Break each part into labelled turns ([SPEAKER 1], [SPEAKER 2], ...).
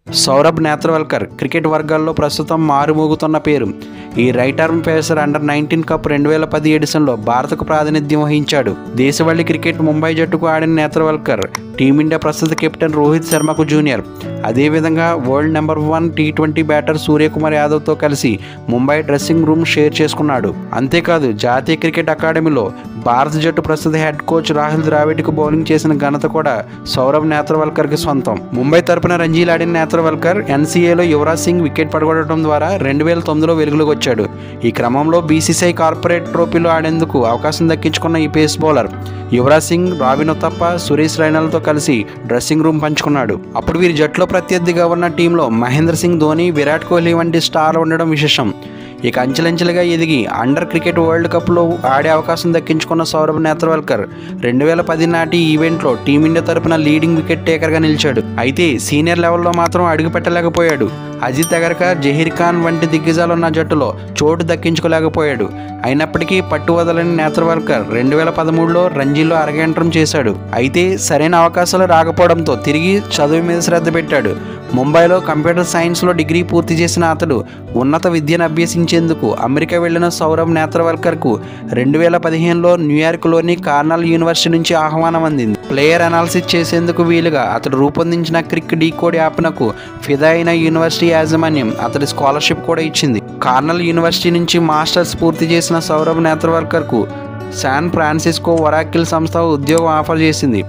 [SPEAKER 1] Saurabh Netravalkar cricket వర్గాల్లో ప్రస్తుతం మారుమోగుతున్న పేరు. ఈ right arm pacer under nineteen cup 2010 ఎడిషన్లో భారత్కు ప్రాతినిధ్యం వహించాడు. దేశవాళీ క్రికెట్ ముంబై జట్టుకు ఆడిన నేత్రవల్కర్ టీమిండియా ప్రస్తుత కెప్టెన్ రోహిత్ శర్మకు జూనియర్. అదేవిధంగా వరల్డ్ నెంబర్ 1 టీ20 బ్యాటర్ సూర్యకుమార్ యాదవ్తో కలిసి ముంబై డ్రెస్సింగ్ రూమ్ షేర్ చేసుకున్నాడు. అంతేకాదు జాతీయ క్రికెట్ అకాడమీలో భారత జట్టు ప్రస్తుత హెడ్ కోచ్ రాహుల్ ద్రావిడ్కు బౌలింగ్ చేసిన ఘనత కూడా సౌరభ్ నేత్రవల్కర్కి సొంతం. ముంబై తరపున రంజీలు ఆడిన నేత్రవల్కర్ ఎన్సీఏలో యువరాజ్ సింగ్ వికెట్ పడగొట్టడం ద్వారా 2009లో వెలుగులోకి వచ్చాడు. ఈ క్రమంలో బీసీసీఐ కార్పొరేట్ ట్రోఫీలో ఆడేందుకు అవకాశం దక్కించుకున్న ఈ పేస్ బౌలర్ యువరాజ్ సింగ్, రాబిన్ ఉతప్ప, సురేష్ రైనాలతో కలిసి డ్రెస్సింగ్ రూమ్ పంచుకున్నాడు. అప్పుడు వీరి జట్టులో ప్రత్యర్థిగా ఉన్న టీంలో మహేంద్ర సింగ్ ధోని, విరాట్ కోహ్లీ వంటి స్టార్లు ఉండడం విశేషం. ఇక అంచెలంచెలుగా ఎదిగి అండర్ క్రికెట్ వరల్డ్ కప్లో ఆడే అవకాశం దక్కించుకున్న సౌరభ్ నేత్రవల్కర్ 2010 నాటి ఈవెంట్లో టీమిండియా తరపున లీడింగ్ వికెట్ టేకర్గా నిలిచాడు. అయితే సీనియర్ లెవెల్లో మాత్రం అడుగు పెట్టలేకపోయాడు. అజిత్ అగర్కర్, జహీర్ ఖాన్ వంటి దిగ్గజాలున్న జట్టులో చోటు దక్కించుకోలేకపోయాడు. అయినప్పటికీ పట్టు వదలని నేత్రవల్కర్ 2013లో రంజీలో అరగంటం చేశాడు. అయితే సరైన అవకాశాలు రాకపోవడంతో తిరిగి చదువు మీద శ్రద్ధ పెట్టాడు. ముంబైలో కంప్యూటర్ సైన్స్లో డిగ్రీ పూర్తి చేసిన అతడు ఉన్నత విద్యను అభ్యసించేందుకు అమెరికా వెళ్లిన సౌరభ్ నేత్రవల్కర్కు 2015లో న్యూయార్క్లోని కార్నెల్ యూనివర్సిటీ నుంచి ఆహ్వానం అందింది. ప్లేయర్ అనాలిసిస్ చేసేందుకు వీలుగా అతడు రూపొందించిన క్రిక్ డీకోడ్ యాప్నకు ఫిదా అయిన యూనివర్సిటీ యాజమాన్యం అతడి స్కాలర్షిప్ కూడా ఇచ్చింది. కార్నెల్ యూనివర్సిటీ నుంచి మాస్టర్స్ పూర్తి చేసిన సౌరభ్ నేత్రవల్కర్కు శాన్ ఫ్రాన్సిస్కో ఒరాకిల్ సంస్థ ఉద్యోగం ఆఫర్ చేసింది.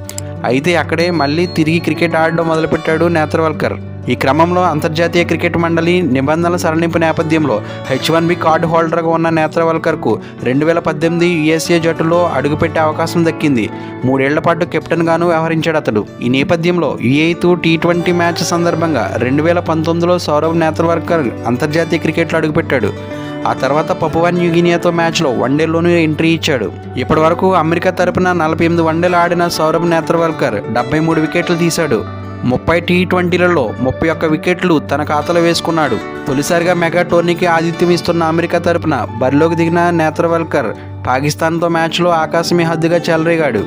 [SPEAKER 1] అయితే అక్కడే మళ్ళీ తిరిగి క్రికెట్ ఆడడం మొదలుపెట్టాడు నేత్రవల్కర్. ఈ క్రమంలో అంతర్జాతీయ క్రికెట్ మండలి నిబంధనల సడలింపు నేపథ్యంలో H1B కార్డు హోల్డర్గా ఉన్న నేత్రవల్కర్కు 2018 యుఎస్ఏ జట్టులో అడుగుపెట్టే అవకాశం దక్కింది. 3 ఏళ్ల పాటు కెప్టెన్గాను వ్యవహరించాడు అతడు. ఈ నేపథ్యంలో U8 టీ20 మ్యాచ్ సందర్భంగా 2019లో సౌరభ్ నేత్రవల్కర్ అంతర్జాతీయ క్రికెట్లో అడుగుపెట్టాడు. ఆ తర్వాత పపువా న్యూగినియాతో మ్యాచ్లో వన్డేలోనూ ఎంట్రీ ఇచ్చాడు. ఇప్పటి వరకు అమెరికా తరపున 48 వన్డేలు ఆడిన సౌరభ్ నేత్రవల్కర్ 73 వికెట్లు తీశాడు. 30 టీ20లలో 31 వికెట్లు తన ఖాతాలో వేసుకున్నాడు. తొలిసారిగా మెగా టోర్నీకి ఆతిథ్యం ఇస్తున్న అమెరికా తరపున బరిలోకి దిగిన నేత్రవల్కర్ పాకిస్తాన్తో మ్యాచ్లో ఆకాశమే హద్దుగా చెలరేగాడు.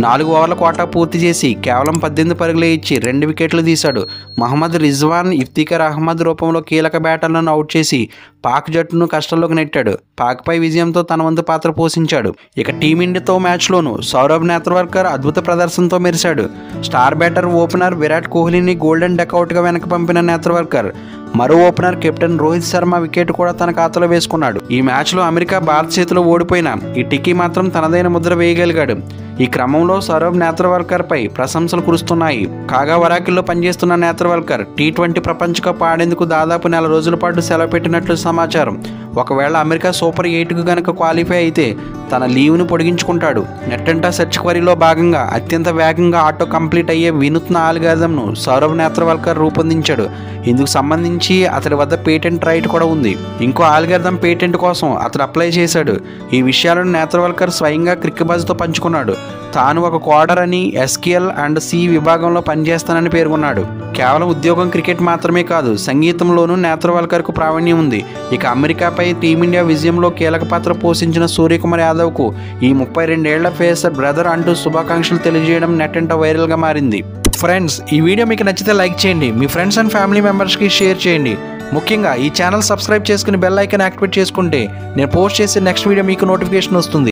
[SPEAKER 1] 4 ఓవర్ల కోటా పూర్తి చేసి కేవలం 18 పరుగులే ఇచ్చి 2 వికెట్లు తీశాడు. మహమ్మద్ రిజ్వాన్, ఇఫ్తిఖర్ అహ్మద్ రూపంలో కీలక బ్యాటర్లను అవుట్ చేసి పాక్ జట్టును కష్టంలోకి నెట్టాడు. పాక్పై విజయంతో తన వంతు పాత్ర పోషించాడు. ఇక టీమిండియాతో మ్యాచ్లోనూ సౌరభ్ నేత్రవల్కర్ అద్భుత ప్రదర్శనతో మెరిశాడు. స్టార్ బ్యాటర్ ఓపెనర్ విరాట్ కోహ్లీని గోల్డెన్ డకౌట్గా వెనక్కి పంపిన నేత్రవల్కర్ మరో opener captain Rohit Sharma wicket కూడా తన ఖాతాలో వేసుకున్నాడు. ఈ మ్యాచ్లో అమెరికా భారత్ చేతిలో ఓడిపోయినా ఈ టిక్కీ మాత్రం తనదైన ముద్ర వేయగలిగాడు. ఈ క్రమంలో సౌరభ్ నేత్రవల్కర్పై ప్రశంసలు కురుస్తున్నాయి. కాగా వరాకిల్లో పనిచేస్తున్న నేత్రవల్కర్ టీ20 ప్రపంచ కప్ ఆడేందుకు దాదాపు 4 రోజుల పాటు సెలవు పెట్టినట్లు సమాచారం. ఒకవేళ అమెరికా సూపర్ 8కు గనక క్వాలిఫై అయితే తన లీవ్ను పొడిగించుకుంటాడు. నెట్టంటా సెర్చ్ క్వరీలో భాగంగా అత్యంత వేగంగా ఆటో కంప్లీట్ అయ్యే వినూత్న ఆల్గారిథంను సౌరభ్ నేత్రవల్కర్ రూపొందించాడు. ఇందుకు సంబంధించి అతడి వద్ద పేటెంట్ రైట్ కూడా ఉంది. ఇంకో ఆల్గారిథం పేటెంట్ కోసం అతడు అప్లై చేశాడు. ఈ విషయాలను నేత్రవల్కర్ స్వయంగా క్రిక్బజ్తో పంచుకున్నాడు. తాను ఒక కోడర్ అని, SQL అండ్ C విభాగంలో పనిచేస్తానని పేర్కొన్నాడు. కేవలం ఉద్యోగం క్రికెట్ మాత్రమే కాదు, సంగీతంలోనూ నేత్రవల్కర్కు ప్రావీణ్యం ఉంది. ఇక అమెరికాపై టీమిండియా విజయంలో కీలక పాత్ర పోషించిన సూర్యకుమార్ యాదవ్కు ఈ 32 ఏళ్ల పేసర్ బ్రదర్ అంటూ శుభాకాంక్షలు తెలియజేయడం నెట్టంట వైరల్గా మారింది. ఫ్రెండ్స్, ఈ వీడియో మీకు నచ్చితే లైక్ చేయండి, మీ ఫ్రెండ్స్ అండ్ ఫ్యామిలీ మెంబర్స్కి షేర్ చేయండి. ముఖ్యంగా ఈ ఛానల్ సబ్స్క్రైబ్ చేసుకుని బెల్ ఐకాన్ యాక్టివేట్ చేసుకుంటే నేను పోస్ట్ చేసే నెక్స్ట్ వీడియో మీకు నోటిఫికేషన్ వస్తుంది.